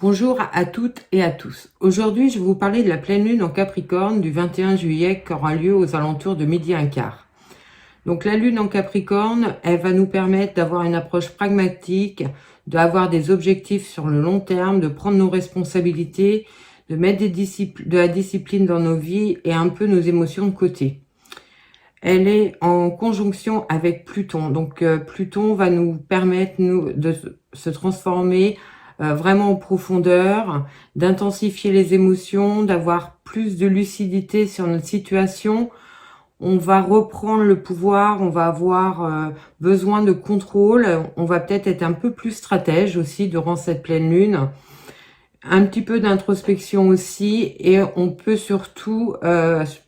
Bonjour à toutes et à tous. Aujourd'hui, je vais vous parler de la pleine lune en Capricorne du 21 juillet qui aura lieu aux alentours de 12h15. Donc la lune en Capricorne, elle va nous permettre d'avoir une approche pragmatique, d'avoir des objectifs sur le long terme, de prendre nos responsabilités, de mettre de la discipline dans nos vies et un peu nos émotions de côté. Elle est en conjonction avec Pluton. Donc Pluton va nous permettre de se transformer vraiment en profondeur, d'intensifier les émotions, d'avoir plus de lucidité sur notre situation. On va reprendre le pouvoir, on va avoir besoin de contrôle, on va peut-être être un peu plus stratège aussi durant cette pleine lune. Un petit peu d'introspection aussi, et on peut surtout,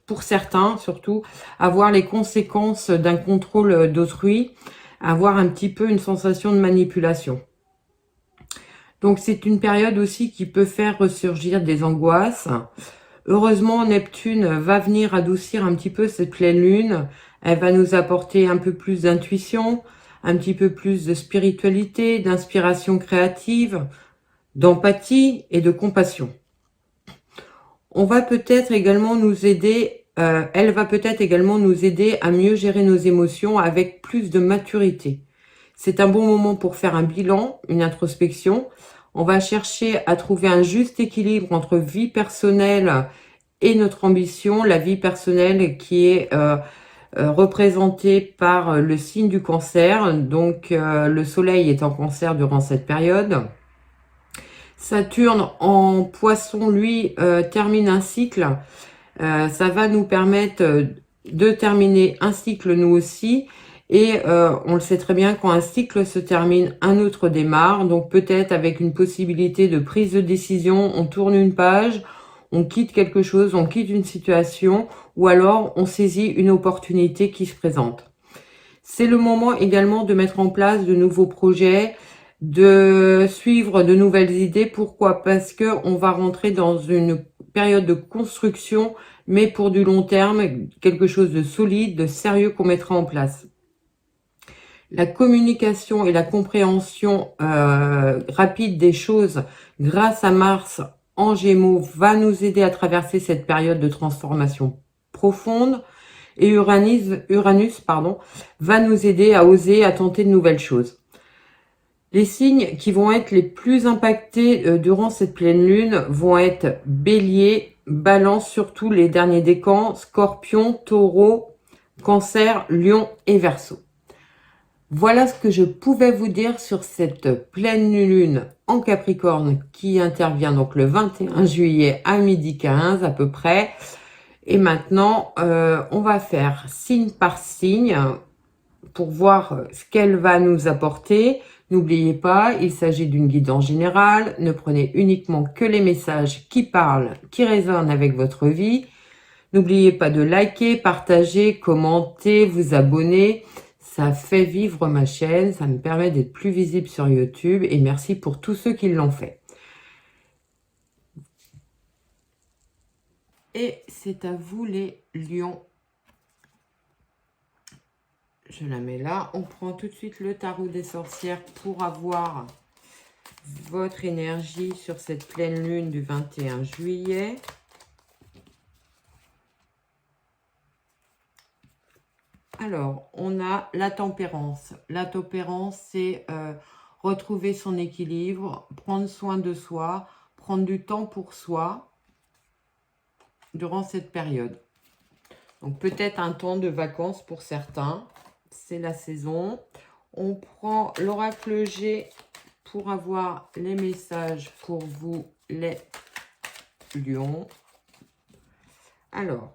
pour certains surtout, avoir les conséquences d'un contrôle d'autrui, avoir un petit peu une sensation de manipulation. Donc c'est une période aussi qui peut faire ressurgir des angoisses. Heureusement, Neptune va venir adoucir un petit peu cette pleine lune. Elle va nous apporter un peu plus d'intuition, un petit peu plus de spiritualité, d'inspiration créative, d'empathie et de compassion. On va peut-être également nous aider, elle va peut-être également nous aider à mieux gérer nos émotions avec plus de maturité. C'est un bon moment pour faire un bilan, une introspection. On va chercher à trouver un juste équilibre entre vie personnelle et notre ambition. La vie personnelle qui est représentée par le signe du Cancer. Donc le soleil est en Cancer durant cette période. Saturne en Poisson, lui, termine un cycle. Ça va nous permettre de terminer un cycle nous aussi. Et on le sait très bien, quand un cycle se termine, un autre démarre. Donc peut-être avec une possibilité de prise de décision, on tourne une page, on quitte quelque chose, on quitte une situation, ou alors on saisit une opportunité qui se présente. C'est le moment également de mettre en place de nouveaux projets, de suivre de nouvelles idées. Pourquoi? Parce que on va rentrer dans une période de construction, mais pour du long terme, quelque chose de solide, de sérieux qu'on mettra en place. La communication et la compréhension rapide des choses grâce à Mars en Gémeaux va nous aider à traverser cette période de transformation profonde. Et Uranus va nous aider à oser, à tenter de nouvelles choses. Les signes qui vont être les plus impactés durant cette pleine lune vont être Bélier, Balance, surtout les derniers décans, Scorpion, Taureau, Cancer, Lion et Verseau. Voilà ce que je pouvais vous dire sur cette pleine lune en Capricorne qui intervient donc le 21 juillet à 12h15 à peu près. Et maintenant, on va faire signe par signe pour voir ce qu'elle va nous apporter. N'oubliez pas, il s'agit d'une guidance générale. Ne prenez uniquement que les messages qui parlent, qui résonnent avec votre vie. N'oubliez pas de liker, partager, commenter, vous abonner. Ça fait vivre ma chaîne, ça me permet d'être plus visible sur YouTube. Et merci pour tous ceux qui l'ont fait. Et c'est à vous les lions. Je la mets là. On prend tout de suite le tarot des sorcières pour avoir votre énergie sur cette pleine lune du 21 juillet. Alors, on a la tempérance. La tempérance, c'est retrouver son équilibre, prendre soin de soi, prendre du temps pour soi durant cette période. Donc, peut-être un temps de vacances pour certains. C'est la saison. On prend l'oracle G pour avoir les messages pour vous, les lions. Alors,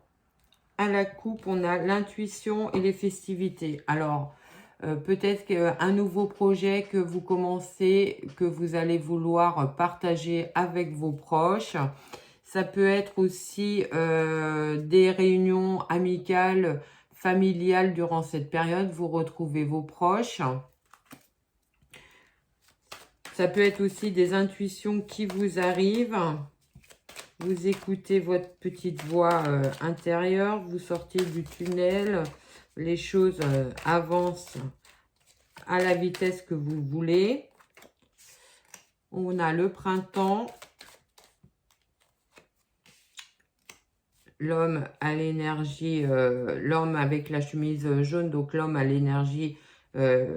à la coupe, on a l'intuition et les festivités. Alors, peut-être qu'un nouveau projet que vous commencez, que vous allez vouloir partager avec vos proches. Ça peut être aussi des réunions amicales, familiales durant cette période. Vous retrouvez vos proches. Ça peut être aussi des intuitions qui vous arrivent. Vous écoutez votre petite voix intérieure, vous sortez du tunnel, les choses avancent à la vitesse que vous voulez. On a le printemps. L'homme à l'énergie, l'homme avec la chemise jaune, donc l'homme à l'énergie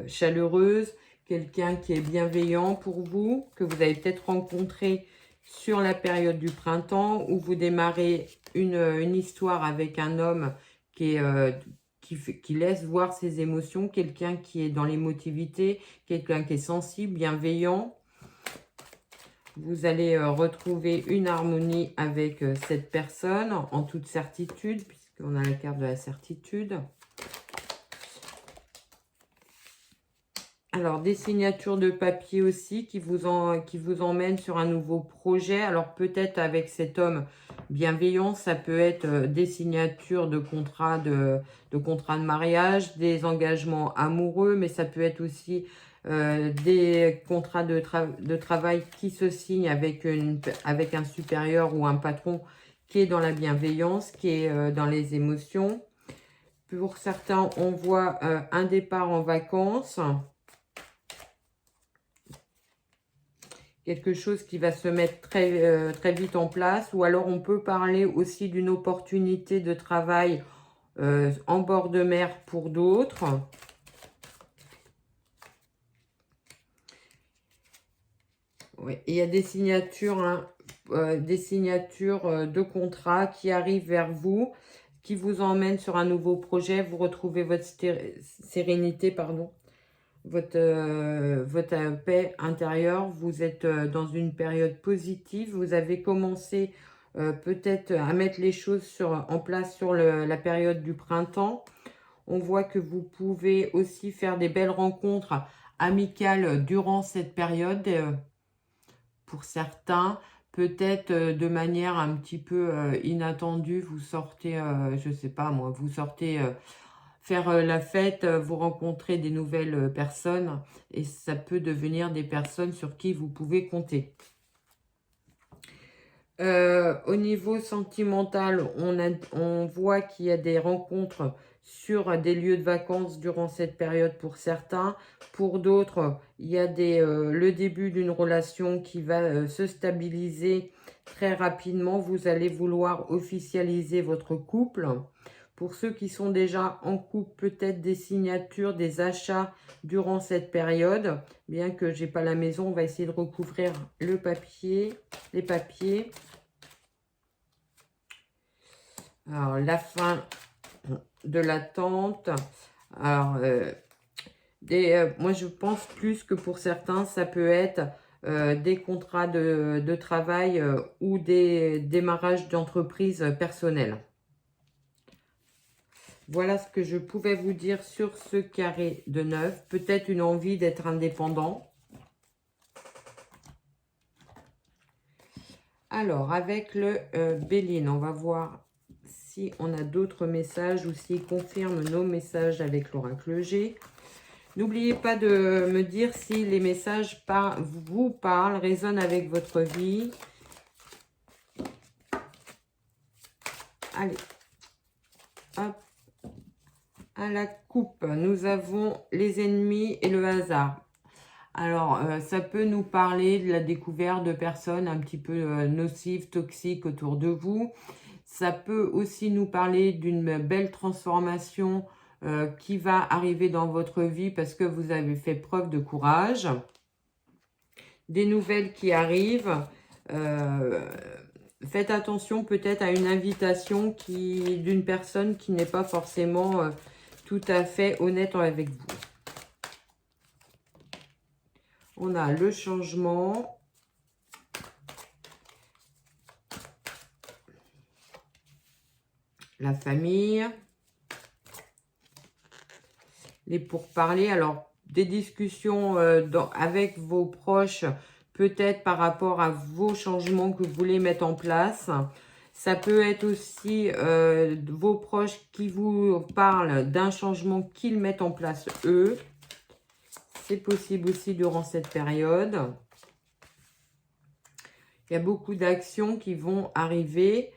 chaleureuse, quelqu'un qui est bienveillant pour vous, que vous avez peut-être rencontré sur la période du printemps, où vous démarrez une histoire avec un homme qui est, qui laisse voir ses émotions, quelqu'un qui est dans l'émotivité, quelqu'un qui est sensible, bienveillant. Vous allez retrouver une harmonie avec cette personne en toute certitude, puisqu'on a la carte de la certitude. Alors, des signatures de papier aussi qui vous emmènent sur un nouveau projet. Alors, peut-être avec cet homme bienveillant, ça peut être des signatures de contrats de mariage, des engagements amoureux, mais ça peut être aussi des contrats de travail qui se signent avec un supérieur ou un patron qui est dans la bienveillance, qui est dans les émotions. Pour certains, on voit un départ en vacances. Quelque chose qui va se mettre très vite en place. Ou alors, on peut parler aussi d'une opportunité de travail en bord de mer pour d'autres. Oui, il y a des signatures, hein, de contrats qui arrivent vers vous, qui vous emmènent sur un nouveau projet. Vous retrouvez votre sérénité, pardon. Votre paix intérieure, vous êtes dans une période positive, vous avez commencé peut-être à mettre les choses en place sur la période du printemps. On voit que vous pouvez aussi faire des belles rencontres amicales durant cette période. Pour certains, peut-être de manière un petit peu inattendue, vous sortez, je sais pas moi, vous sortez faire la fête, vous rencontrez des nouvelles personnes et ça peut devenir des personnes sur qui vous pouvez compter. Au niveau sentimental, on voit qu'il y a des rencontres sur des lieux de vacances durant cette période pour certains. Pour d'autres, il y a le début d'une relation qui va se stabiliser très rapidement. Vous allez vouloir officialiser votre couple. Pour ceux qui sont déjà en couple, peut-être des signatures, des achats durant cette période. Bien que j'ai pas la maison, on va essayer de recouvrir le papier, les papiers. Alors, la fin de l'attente. Alors, moi, je pense plus que pour certains, ça peut être des contrats de travail ou des démarrages d'entreprise personnelles. Voilà ce que je pouvais vous dire sur ce carré de 9. Peut-être une envie d'être indépendant. Alors, avec le Béline, on va voir si on a d'autres messages ou s'il confirme nos messages avec l'oracle G. N'oubliez pas de me dire si les messages vous parlent, résonnent avec votre vie. Allez, hop. À la coupe, nous avons les ennemis et le hasard. Alors, ça peut nous parler de la découverte de personnes un petit peu nocives, toxiques autour de vous. Ça peut aussi nous parler d'une belle transformation qui va arriver dans votre vie parce que vous avez fait preuve de courage. Des nouvelles qui arrivent. Faites attention peut-être à une invitation d'une personne qui n'est pas forcément tout à fait honnête avec vous. On a le changement. La famille. Les pourparlers. Alors, des discussions avec vos proches, peut-être par rapport à vos changements que vous voulez mettre en place. Ça peut être aussi vos proches qui vous parlent d'un changement qu'ils mettent en place eux. C'est possible aussi durant cette période. Il y a beaucoup d'actions qui vont arriver.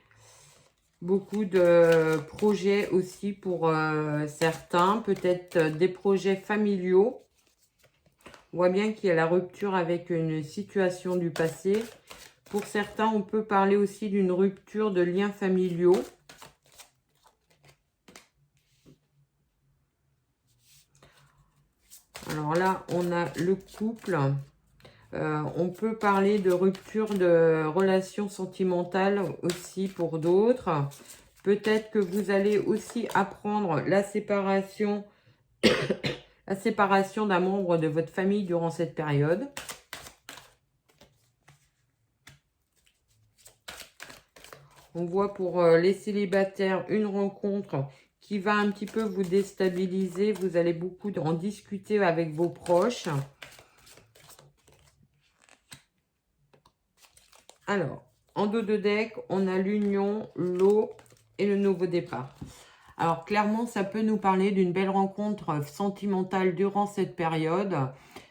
Beaucoup de projets aussi pour certains. Peut-être des projets familiaux. On voit bien qu'il y a la rupture avec une situation du passé. Pour certains, on peut parler aussi d'une rupture de liens familiaux. Alors là, on a le couple. On peut parler de rupture de relations sentimentales aussi pour d'autres. Peut-être que vous allez aussi apprendre la séparation d'un membre de votre famille durant cette période. On voit pour les célibataires une rencontre qui va un petit peu vous déstabiliser. Vous allez beaucoup en discuter avec vos proches. Alors, en dos de deck, on a l'union, l'eau et le nouveau départ. Alors, clairement, ça peut nous parler d'une belle rencontre sentimentale durant cette période.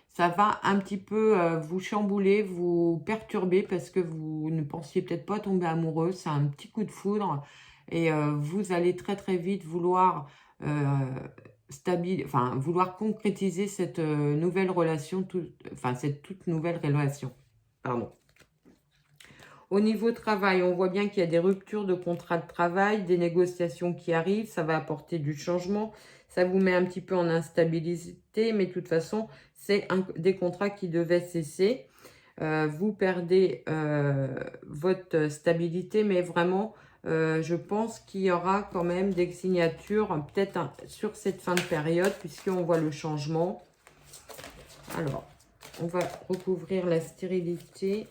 Ça va un petit peu vous chambouler, vous perturber parce que vous ne pensiez peut-être pas tomber amoureux. C'est un petit coup de foudre et vous allez très très vite vouloir vouloir concrétiser cette nouvelle relation, cette toute nouvelle relation. Pardon. Au niveau travail, on voit bien qu'il y a des ruptures de contrat de travail, des négociations qui arrivent, ça va apporter du changement, ça vous met un petit peu en instabilité, mais de toute façon, c'est des contrats qui devaient cesser. Vous perdez votre stabilité, mais vraiment, je pense qu'il y aura quand même des signatures, peut-être sur cette fin de période, puisqu'on voit le changement. Alors, on va recouvrir la stérilité.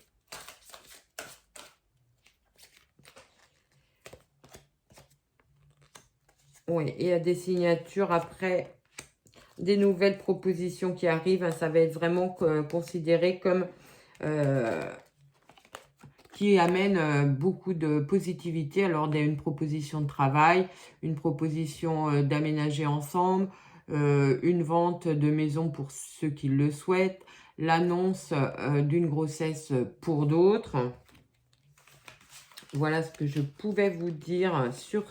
Oui, et il y a des signatures après, des nouvelles propositions qui arrivent. Ça va être vraiment considéré comme qui amène beaucoup de positivité. Alors, il y a une proposition de travail, une proposition d'aménager ensemble, une vente de maison pour ceux qui le souhaitent, l'annonce d'une grossesse pour d'autres. Voilà ce que je pouvais vous dire sur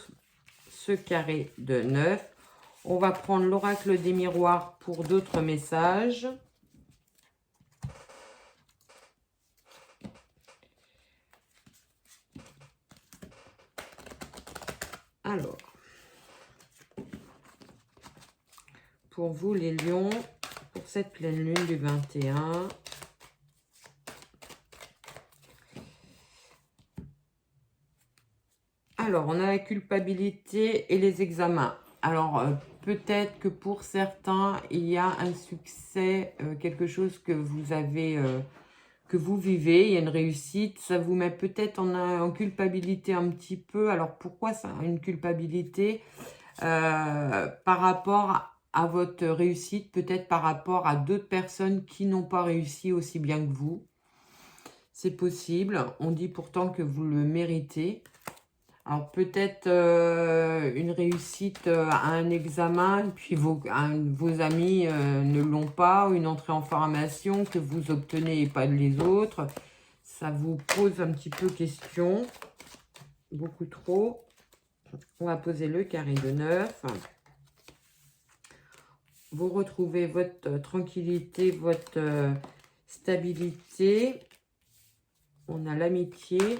ce carré de 9. On va prendre l'oracle des miroirs pour d'autres messages. Alors, pour vous les lions, pour cette pleine lune du 21, alors on a la culpabilité et les examens. Alors, peut-être que pour certains, il y a un succès, quelque chose que vous avez, que vous vivez, il y a une réussite, ça vous met peut-être en culpabilité un petit peu. Alors, pourquoi ça, une culpabilité par rapport à votre réussite, peut-être par rapport à d'autres personnes qui n'ont pas réussi aussi bien que vous. C'est possible, on dit pourtant que vous le méritez. Alors peut-être une réussite à un examen, puis vos amis ne l'ont pas, ou une entrée en formation que vous obtenez et pas les autres. Ça vous pose un petit peu question, beaucoup trop. On va poser le carré de 9. Vous retrouvez votre tranquillité, votre stabilité. On a l'amitié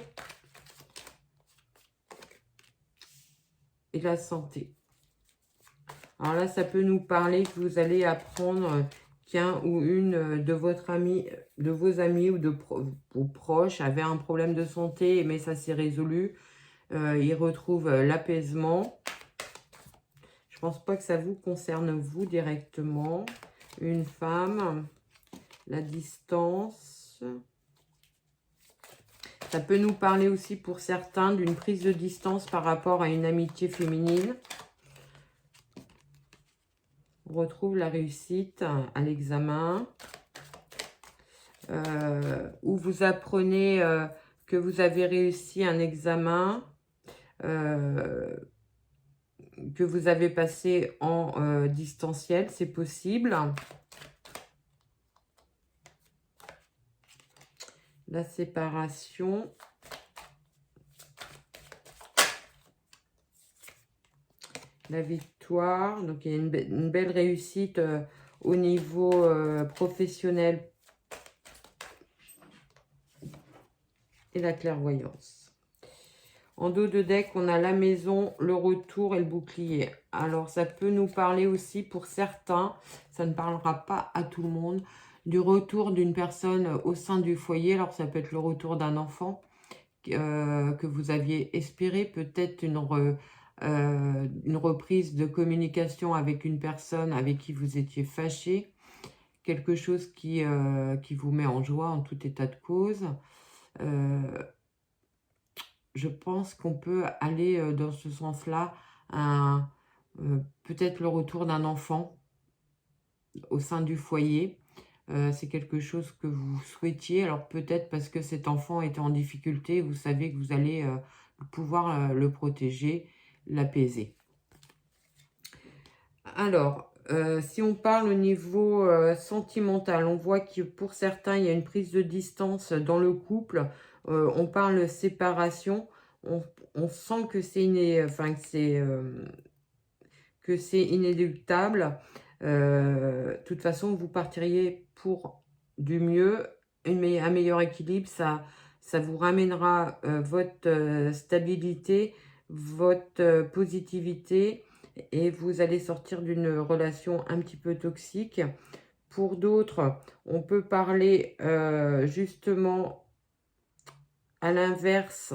et la santé. Alors là, ça peut nous parler que vous allez apprendre qu'un ou une de vos amis ou de vos proches avait un problème de santé, mais ça s'est résolu. Ils retrouvent l'apaisement. Je pense pas que ça vous concerne vous directement. Une femme, la distance. Ça peut nous parler aussi pour certains d'une prise de distance par rapport à une amitié féminine. On retrouve la réussite à l'examen. Où vous apprenez que vous avez réussi un examen que vous avez passé en distanciel, c'est possible. La séparation. La victoire. Donc, il y a une belle réussite au niveau professionnel et la clairvoyance. En dos de deck, on a la maison, le retour et le bouclier. Alors, ça peut nous parler aussi pour certains, ça ne parlera pas à tout le monde, du retour d'une personne au sein du foyer. Alors, ça peut être le retour d'un enfant que vous aviez espéré, peut-être une reprise de communication avec une personne avec qui vous étiez fâché, quelque chose qui vous met en joie en tout état de cause. Je pense qu'on peut aller dans ce sens-là, peut-être le retour d'un enfant au sein du foyer. C'est quelque chose que vous souhaitiez, alors peut-être parce que cet enfant était en difficulté, vous savez que vous allez pouvoir le protéger, l'apaiser. Alors, si on parle au niveau sentimental, on voit que pour certains, il y a une prise de distance dans le couple. On parle séparation. On sent que c'est inéluctable. De toute façon, vous partiriez pour du mieux, un meilleur équilibre. Ça vous ramènera votre stabilité, votre positivité, et vous allez sortir d'une relation un petit peu toxique. Pour d'autres, on peut parler justement à l'inverse,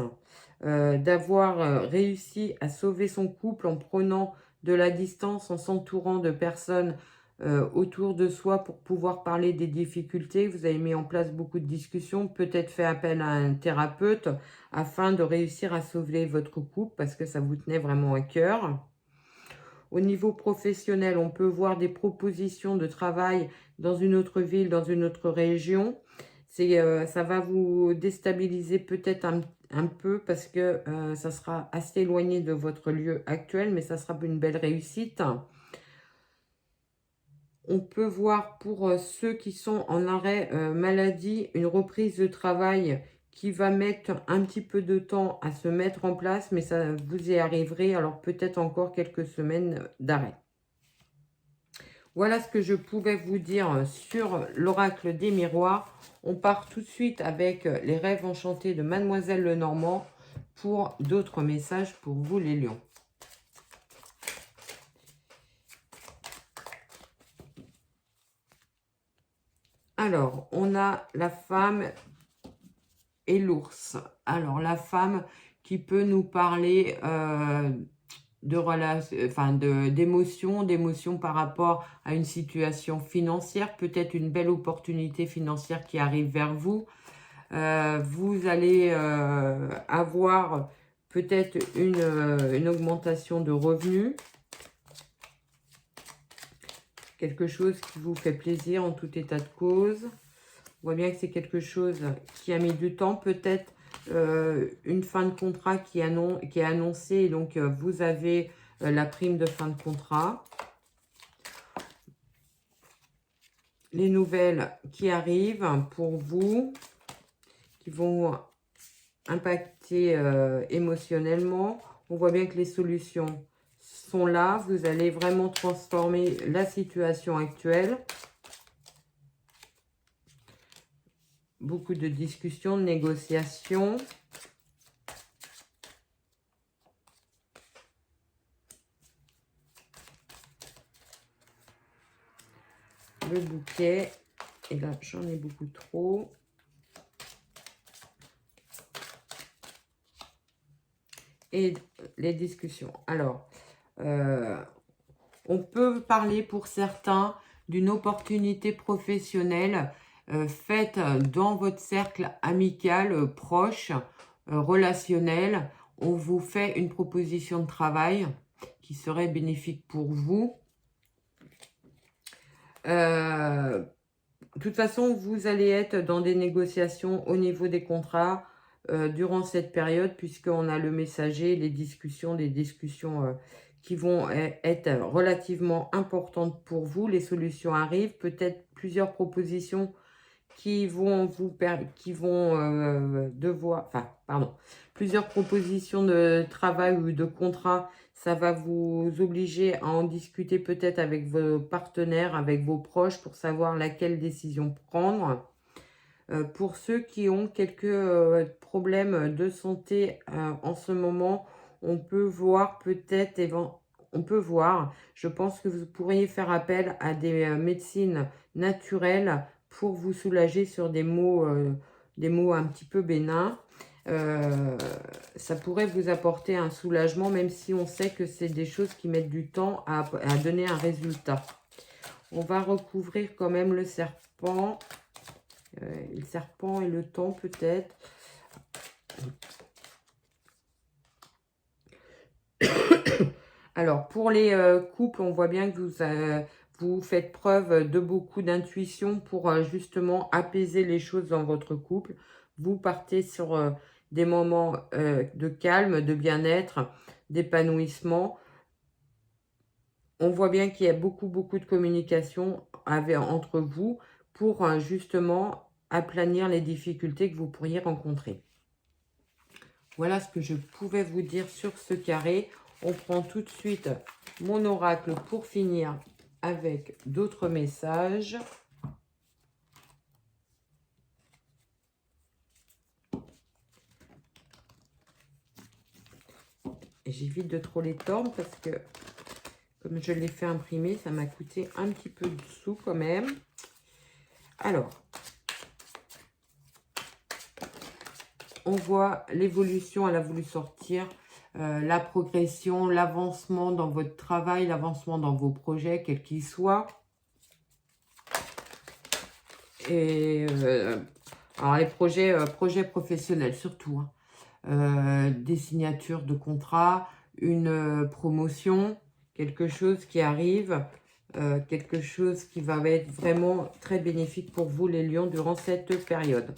d'avoir réussi à sauver son couple en prenant de la distance, en s'entourant de personnes autour de soi pour pouvoir parler des difficultés. Vous avez mis en place beaucoup de discussions, peut-être fait appel à un thérapeute afin de réussir à sauver votre couple parce que ça vous tenait vraiment à cœur. Au niveau professionnel, on peut voir des propositions de travail dans une autre ville, dans une autre région. Ça va vous déstabiliser peut-être un peu parce que ça sera assez éloigné de votre lieu actuel, mais ça sera une belle réussite. On peut voir pour ceux qui sont en arrêt maladie, une reprise de travail qui va mettre un petit peu de temps à se mettre en place, mais ça vous y arriverez, alors peut-être encore quelques semaines d'arrêt. Voilà ce que je pouvais vous dire sur l'oracle des miroirs. On part tout de suite avec les rêves enchantés de Mademoiselle Lenormand pour d'autres messages pour vous les lions. Alors, on a la femme et l'ours. Alors, la femme qui peut nous parler d'émotions par rapport à une situation financière, peut-être une belle opportunité financière qui arrive vers vous. Vous allez avoir peut-être une augmentation de revenus, quelque chose qui vous fait plaisir en tout état de cause. On voit bien que c'est quelque chose qui a mis du temps, peut-être une fin de contrat qui est annoncée, donc vous avez la prime de fin de contrat. Les nouvelles qui arrivent pour vous, qui vont impacter émotionnellement. On voit bien que les solutions sont là. Vous allez vraiment transformer la situation actuelle. Beaucoup de discussions, de négociations. Le bouquet. Et là, j'en ai beaucoup trop. Et les discussions. Alors, on peut parler pour certains d'une opportunité professionnelle faite dans votre cercle amical, proche, relationnel. On vous fait une proposition de travail qui serait bénéfique pour vous. De toute façon, vous allez être dans des négociations au niveau des contrats durant cette période, puisqu'on a le messager, des discussions qui vont être relativement importantes pour vous. Les solutions arrivent, peut-être plusieurs propositions qui vont plusieurs propositions de travail ou de contrat Ça va vous obliger à en discuter peut-être avec vos partenaires, avec vos proches pour savoir laquelle décision prendre. Pour ceux qui ont quelques problèmes de santé en ce moment, on peut voir peut-être, je pense que vous pourriez faire appel à des médecines naturelles pour vous soulager sur des maux un petit peu bénins. Ça pourrait vous apporter un soulagement, même si on sait que c'est des choses qui mettent du temps à donner un résultat. On va recouvrir quand même le serpent. Le serpent et le temps peut-être. Alors, pour les couples, on voit bien que vous faites preuve de beaucoup d'intuition pour justement apaiser les choses dans votre couple. Vous partez sur des moments de calme, de bien-être, d'épanouissement. On voit bien qu'il y a beaucoup de communication entre vous pour justement aplanir les difficultés que vous pourriez rencontrer. Voilà ce que je pouvais vous dire sur ce carré. On prend tout de suite mon oracle pour finir avec d'autres messages. Et j'évite de trop les tordre parce que comme je l'ai fait imprimer, ça m'a coûté un petit peu de sous quand même. Alors, on voit l'évolution, elle a voulu sortir, la progression, l'avancement dans votre travail, l'avancement dans vos projets, quels qu'ils soient. Et alors les projets professionnels surtout, hein. Des signatures de contrats, une promotion, quelque chose qui arrive, quelque chose qui va être vraiment très bénéfique pour vous les lions durant cette période.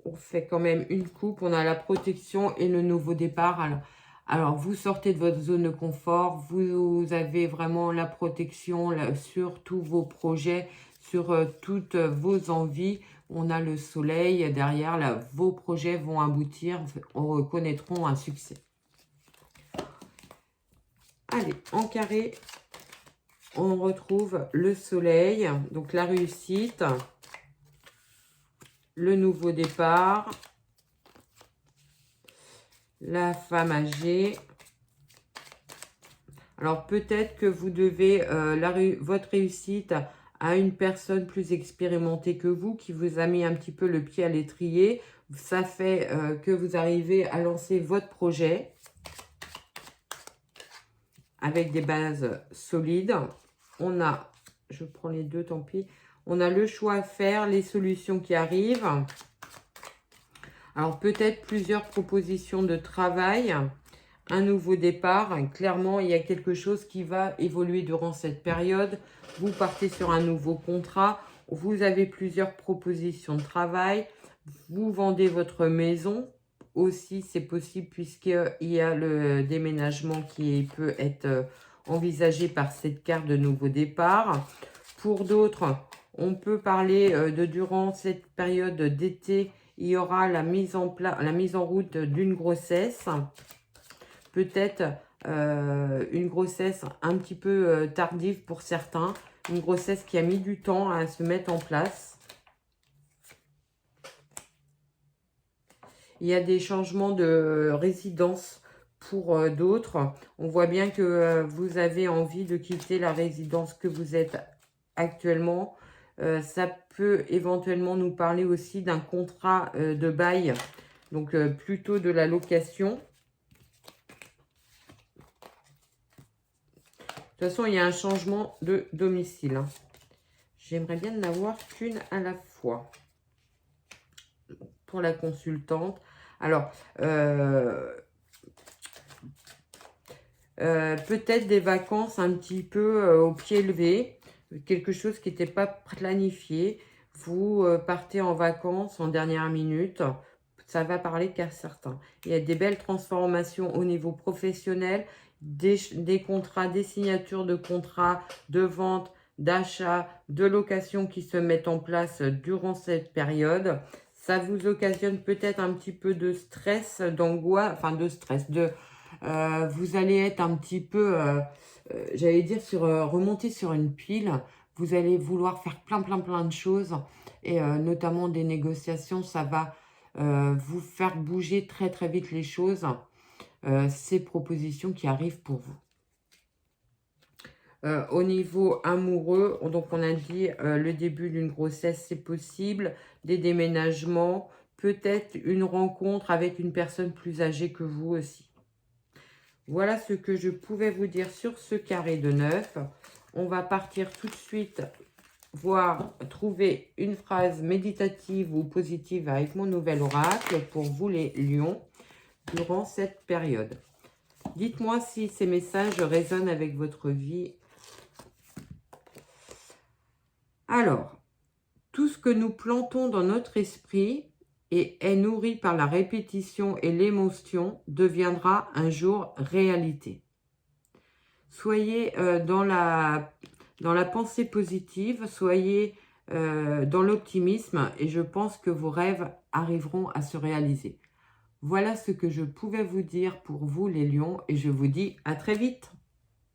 On fait quand même une coupe, on a la protection et le nouveau départ. Alors vous sortez de votre zone de confort, vous avez vraiment la protection sur tous vos projets, sur toutes vos envies. On a le soleil derrière, là, vos projets vont aboutir, reconnaîtront un succès. Allez, en carré, on retrouve le soleil, donc la réussite, le nouveau départ, la femme âgée. Alors peut-être que vous devez votre réussite à une personne plus expérimentée que vous, qui vous a mis un petit peu le pied à l'étrier. Ça fait que vous arrivez à lancer votre projet avec des bases solides. On a, je prends les deux, tant pis. On a le choix à faire, les solutions qui arrivent. Alors peut-être plusieurs propositions de travail, un nouveau départ. Clairement, il y a quelque chose qui va évoluer durant cette période. Vous partez sur un nouveau contrat. Vous avez plusieurs propositions de travail. Vous vendez votre maison. Aussi, c'est possible puisqu'il y a le déménagement qui peut être envisagé par cette carte de nouveau départ. Pour d'autres, on peut parler de durant cette période d'été, il y aura la mise en route d'une grossesse. Peut-être une grossesse un petit peu tardive pour certains. Une grossesse qui a mis du temps à se mettre en place. Il y a des changements de résidence pour d'autres. On voit bien que vous avez envie de quitter la résidence que vous êtes actuellement. Ça peut éventuellement nous parler aussi d'un contrat de bail, donc plutôt de la location. De toute façon, il y a un changement de domicile, hein. J'aimerais bien n'avoir qu'une à la fois. Pour la consultante. Alors, peut-être des vacances un petit peu au pied levé. Quelque chose qui n'était pas planifié. Vous partez en vacances en dernière minute. Ça va parler qu'à certains. Il y a des belles transformations au niveau professionnel. Des contrats, des signatures de contrats, de vente, d'achat, de location qui se mettent en place durant cette période. Ça vous occasionne peut-être un petit peu de stress, d'angoisse, enfin de stress, vous allez être un petit peu, j'allais dire, remonter sur une pile. Vous allez vouloir faire plein de choses. Et notamment des négociations, ça va vous faire bouger très vite les choses. Ces propositions qui arrivent pour vous. Au niveau amoureux, donc on a dit le début d'une grossesse, c'est possible, des déménagements, peut-être une rencontre avec une personne plus âgée que vous aussi. Voilà ce que je pouvais vous dire sur ce carré de 9. On va partir tout de suite voir, trouver une phrase méditative ou positive avec mon nouvel oracle pour vous les lions durant cette période. Dites-moi si ces messages résonnent avec votre vie. Alors, tout ce que nous plantons dans notre esprit et est nourri par la répétition et l'émotion deviendra un jour réalité. Soyez dans la pensée positive, soyez dans l'optimisme et je pense que vos rêves arriveront à se réaliser. Voilà ce que je pouvais vous dire pour vous les lions et je vous dis à très vite.